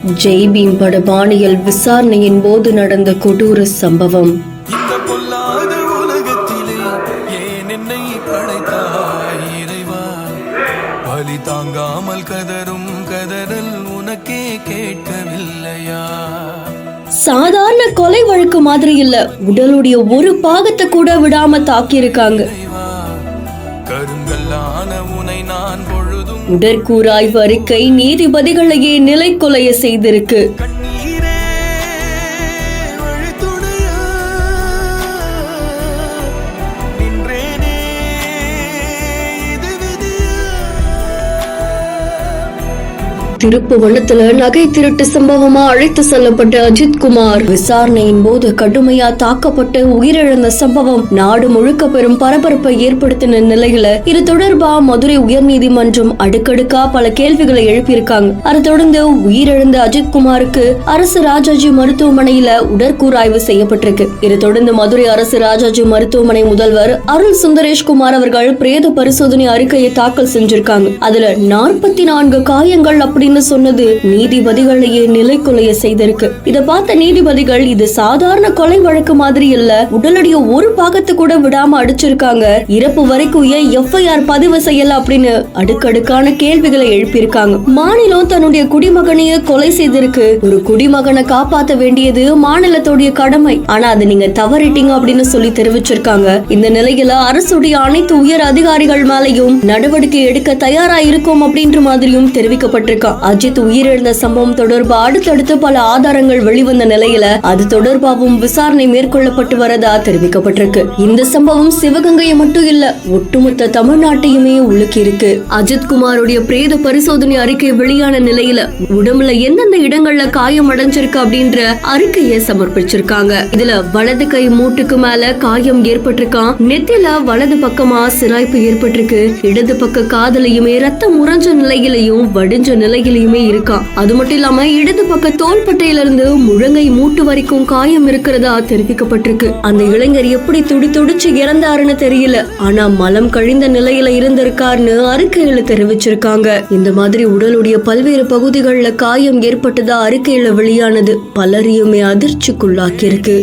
ஜெய் பீம் பட பாணியில் விசாரணையின் போது நடந்த கொடூர சம்பவம். இந்த பொல்லாத உலகத்திலே ஏன் என்னை படைத்தாய் இறைவா? வலி தாங்காமல் கதரும் கதறல் உனக்கே கேட்கவில்லையா? சாதாரண கொலை வழக்கு மாதிரி இல்ல, உடலுடைய ஒரு பாகத்தை கூட விடாம தாக்கியிருக்காங்க. கருங்கல்லான உனை நான் பொழுதும் உடற்கூறாய்வு அறிக்கை நீதிபதிகளையே நிலை கொலைய செய்திருக்கு. கண்ணீரே வழித்துணையா நின்றேனே, இது விதியா? திருப்புவனத்துல நகை திருட்டு சம்பவமா அழைத்து செல்லப்பட்ட அஜித்குமார் விசாரணையின் போது கடுமையா தாக்கப்பட்டு உயிரிழந்த சம்பவம் நாடு முழுக்க பெரும் பரபரப்பை ஏற்படுத்தின நிலையில இது தொடர்பா மதுரை உயர்நீதிமன்றம் அடுக்கடுக்கா பல கேள்விகளை எழுப்பியிருக்காங்க. அதை தொடர்ந்து உயிரிழந்த அஜித்குமாருக்கு அரசு ராஜாஜி மருத்துவமனையில உடற்கூறாய்வு செய்யப்பட்டிருக்கு. இதை தொடர்ந்து மதுரை அரசு ராஜாஜி மருத்துவமனை முதல்வர் அருள் சுந்தரேஷ்குமார் அவர்கள் பிரேத பரிசோதனை அறிக்கையை தாக்கல் செஞ்சிருக்காங்க. அதுல 44 காயங்கள் அப்படின்னு சொன்னது நீதிபதிகளையே நிலை கொலைய செய்திருக்கு. இத பார்த்த நீதிபதிகள் இது சாதாரண கொலை வழக்கு மாதிரி இல்ல, உடலுடைய ஒரு பாகத்தை கூட விடாம அடிச்சிருக்காங்க, இறப்பு வரைக்கும் ஏன் எஃப்ஐஆர் பதிவு செய்யல அப்படின்னு அடுக்கடுக்கான கேள்விகளை எழுப்பியிருக்காங்க. மாநிலம் தன்னுடைய குடிமகனையே கொலை செய்திருக்கு. ஒரு குடிமகனை காப்பாற்ற வேண்டியது மாநிலத்துடைய கடமை, ஆனா அது நீங்க தவறிட்டீங்க அப்படின்னு சொல்லி தெரிவிச்சிருக்காங்க. இந்த நிலையில அரசுடைய அனைத்து உயர் அதிகாரிகள் மேலையும் நடவடிக்கை எடுக்க தயாரா இருக்கும் அப்படின்ற மாதிரியும் தெரிவிக்கப்பட்டிருக்கா. அஜித் உயிரிழந்த சம்பவம் தொடர்பா அடுத்தடுத்து பல ஆதாரங்கள் வெளிவந்த நிலையில அது தொடர்பாகவும் விசாரணை மேற்கொள்ளப்பட்டு வரதா தெரிவிக்கப்பட்டிருக்கு. இந்த சம்பவம் சிவகங்கையை மட்டும் இல்ல, ஒட்டுமொத்த தமிழ்நாட்டையுமே உலுக்கி இருக்கு. அஜித்குமாருடைய பிரேத பரிசோதனை அறிக்கை வெளியான நிலையில உடம்புல எந்தெந்த இடங்கள்ல காயம் அடைஞ்சிருக்கு அப்படின்ற அறிக்கையை சமர்ப்பிச்சிருக்காங்க. இதுல வலது கை மூட்டுக்கு மேல காயம் ஏற்பட்டிருக்கான், நெத்தில வலது பக்கமா சிராய்ப்பு ஏற்பட்டிருக்கு, இடது பக்க காதலையுமே ரத்தம் உறைஞ்ச நிலையிலையும் வடிஞ்ச நிலையிலுமே இருக்கான். அது மட்டும் இல்லாம இடது பக்க தோள்பட்டையில இருந்து முழங்கை மூட்டு வரைக்கும் காயம் இருக்கிறதா தெரிவிக்கப்பட்டிருக்கு. அந்த இளைஞர் எப்படி துடிச்சு இறந்தாருன்னு தெரியல, ஆனா மலம் கழிந்த நிலையில இருந்திருக்காருன்னு அறிக்கையில தெரிவிச்சிருக்காங்க. இந்த மாதிரி உடலுடைய பல்வேறு பகுதிகளில் காயம் ஏற்பட்டதா அறிக்கையில வெளியானது பலரையுமே அதிர்ச்சிக்குள்ளாக்கி இருக்கு.